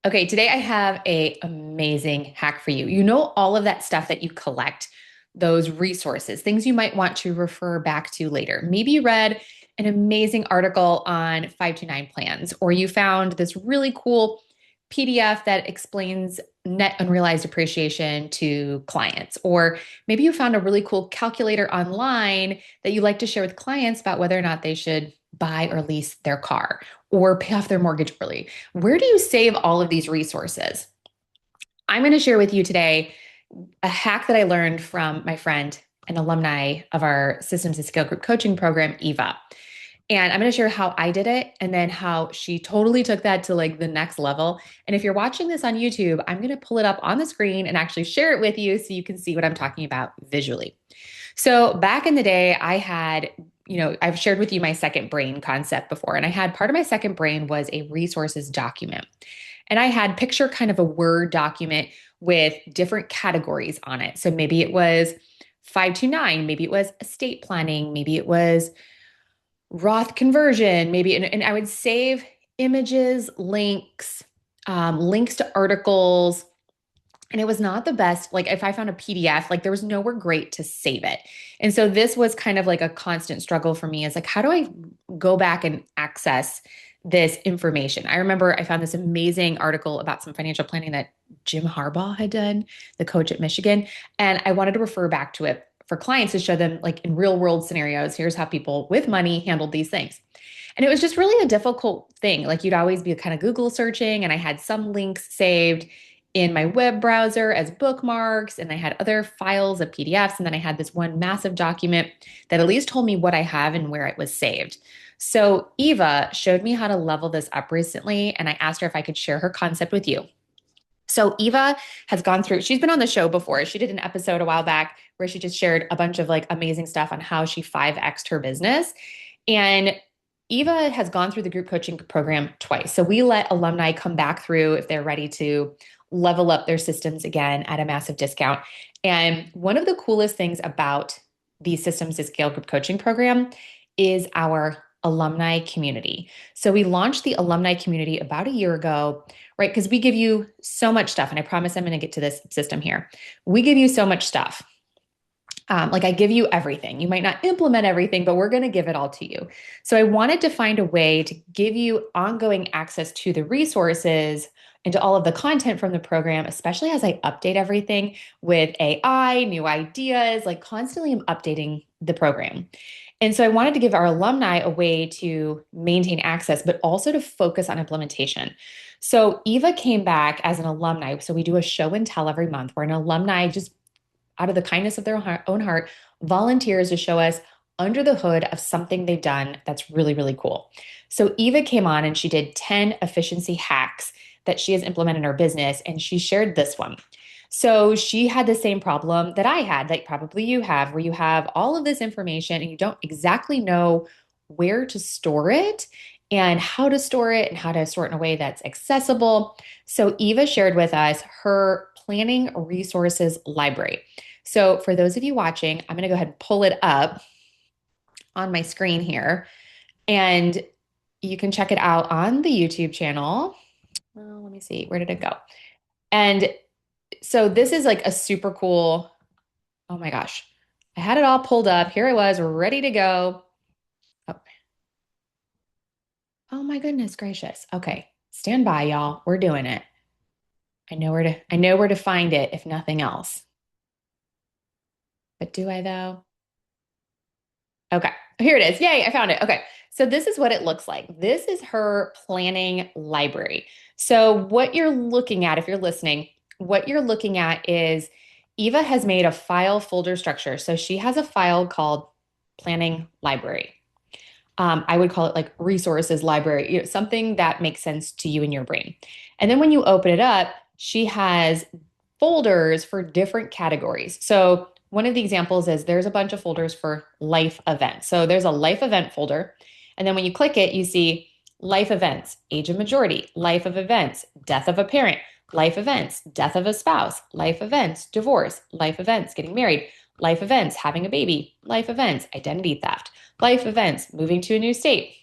Okay, today I have a amazing hack for you. You know all of that stuff that you collect, those resources, things you might want to refer back to later. Maybe you read an amazing article on 529 plans, or you found this really cool PDF that explains net unrealized appreciation to clients, or maybe you found a really cool calculator online that you like to share with clients about whether or not they should buy or lease their car or pay off their mortgage early. Where do you save all of these resources? I'm going to share with you today a hack that I learned from my friend, an alumni of our Systems and Scale Group coaching program, Eva. And I'm going to share how I did it and then how she totally took that to like the next level. And if you're watching this on YouTube, I'm going to pull it up on the screen and actually share it with you so you can see what I'm talking about visually. So back in the day, I had, I've shared with you my second brain concept before, and I had part of my second brain was a resources document. And I had picture kind of a Word document with different categories on it. So maybe it was 529, maybe it was estate planning, maybe it was Roth conversion, maybe, and I would save images, links, links to articles, and it was not the best. Like if I found a PDF, like there was nowhere great to save it. And so this was kind of like a constant struggle for me is like, how do I go back and access this information? I remember I found this amazing article about some financial planning that Jim Harbaugh had done, the coach at Michigan. And I wanted to refer back to it for clients to show them like in real world scenarios, here's how people with money handled these things. And it was just really a difficult thing. Like you'd always be kind of Google searching, and I had some links saved in my web browser as bookmarks, and I had other files of PDFs. And then I had this one massive document that at least told me what I have and where it was saved. So Eva showed me how to level this up recently, and I asked her if I could share her concept with you. So Eva has gone through, she's been on the show before. She did an episode a while back where she just shared a bunch of like amazing stuff on how she 5X'd her business. And Eva has gone through the group coaching program twice. So we let alumni come back through if they're ready to level up their systems again at a massive discount. And one of the coolest things about the Systems to Scale group coaching program is our alumni community. So we launched the alumni community about a year ago, right? Because we give you so much stuff. And I promise I'm going to get to this system here. We give you so much stuff. Like I give you everything. You might not implement everything, but we're going to give it all to you. So I wanted to find a way to give you ongoing access to the resources and to all of the content from the program, especially as I update everything with AI, new ideas, like constantly I'm updating the program. And so I wanted to give our alumni a way to maintain access, but also to focus on implementation. So Eva came back as an alumni. So we do a show and tell every month where an alumni just out of the kindness of their own heart, volunteers to show us under the hood of something they've done that's really, really cool. So Eva came on and she did 10 efficiency hacks that she has implemented in her business, and she shared this one. So she had the same problem that I had, that probably you have, where you have all of this information and you don't exactly know where to store it and how to store it and how to store it in a way that's accessible. So Eva shared with us her planning resources library. So for those of you watching, I'm going to go ahead and pull it up on my screen here, and you can check it out on the YouTube channel. Well, let me see, where did it go? And so this is like a super cool, oh my gosh, I had it all pulled up. Here I was ready to go. Oh, oh my goodness gracious. Okay, stand by, y'all. We're doing it. I know where to find it if nothing else. But do I though? Okay, here it is. Yay, I found it. Okay, so this is what it looks like. This is her planning library. So, what you're looking at, if you're listening, what you're looking at is Eva has made a file folder structure. So, she has a file called planning library. I would call it like resources library, something that makes sense to you in your brain. And then when you open it up, she has folders for different categories. So one of the examples is there's a bunch of folders for life events. So there's a life event folder. And then when you click it, you see life events, age of majority, life of events, death of a parent, life events, death of a spouse, life events, divorce, life events, getting married, life events, having a baby, life events, identity theft, life events, moving to a new state,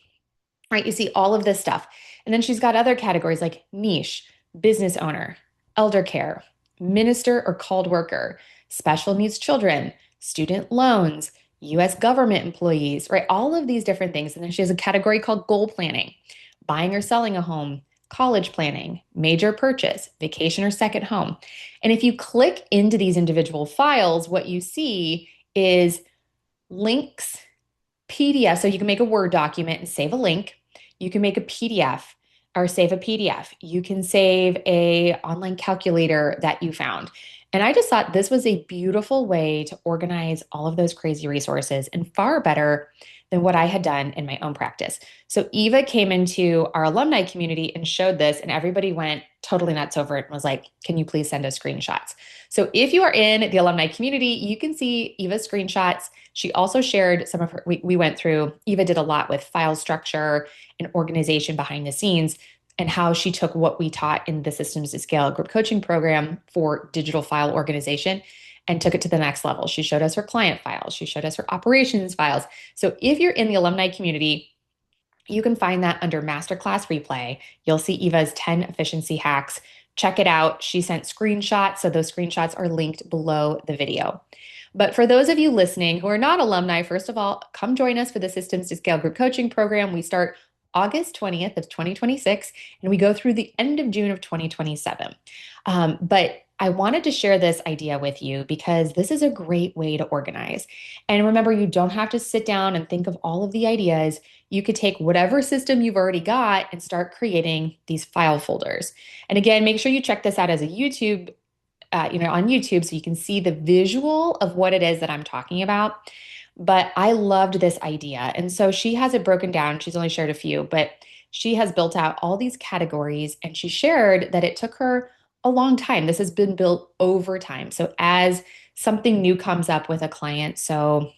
right? You see all of this stuff. And then she's got other categories like niche, business owner, elder care, minister or called worker, special needs children, student loans, US government employees, right? All of these different things. And then she has a category called goal planning, buying or selling a home, college planning, major purchase, vacation or second home. And if you click into these individual files, what you see is links, PDF. So you can make a Word document and save a link. You can make a PDF or save a PDF. You can save a online calculator that you found. And I just thought this was a beautiful way to organize all of those crazy resources and far better than what I had done in my own practice. So Eva came into our alumni community and showed this, and everybody went totally nuts over it and was like, can you please send us screenshots? So if you are in the alumni community, you can see Eva's screenshots. She also shared some of her, we went through, Eva did a lot with file structure and organization behind the scenes and how she took what we taught in the Systems to Scale group coaching program for digital file organization and took it to the next level. She showed us her client files. She showed us her operations files. So if you're in the alumni community, you can find that under Masterclass Replay. You'll see Eva's 10 efficiency hacks. Check it out. She sent screenshots, so those screenshots are linked below the video. But for those of you listening who are not alumni, first of all, come join us for the Systems to Scale group coaching program. We start August 20th of 2026, and we go through the end of June of 2027. But I wanted to share this idea with you because this is a great way to organize. And remember, you don't have to sit down and think of all of the ideas. You could take whatever system you've already got and start creating these file folders. And again, make sure you check this out as a YouTube, on YouTube so you can see the visual of what it is that I'm talking about. But I loved this idea. And so she has it broken down. She's only shared a few, but she has built out all these categories and she shared that it took her a long time. This has been built over time. So as something new comes up with a client, so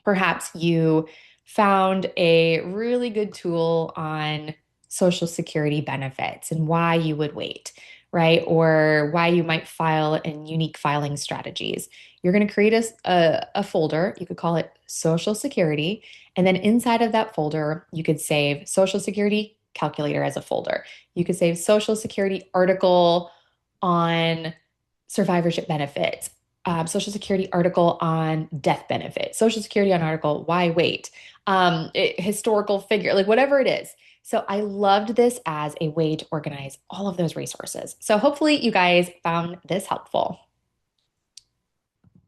perhaps you found a really good tool on Social Security benefits and why you would wait, right? Or why you might file in unique filing strategies. You're going to create a folder. You could call it Social Security. And then inside of that folder, you could save Social Security calculator as a folder. You could save Social Security article on survivorship benefits, Social Security article on death benefit, Social Security on article why wait, historical figure, like whatever it is. So I loved this as a way to organize all of those resources. So hopefully you guys found this helpful.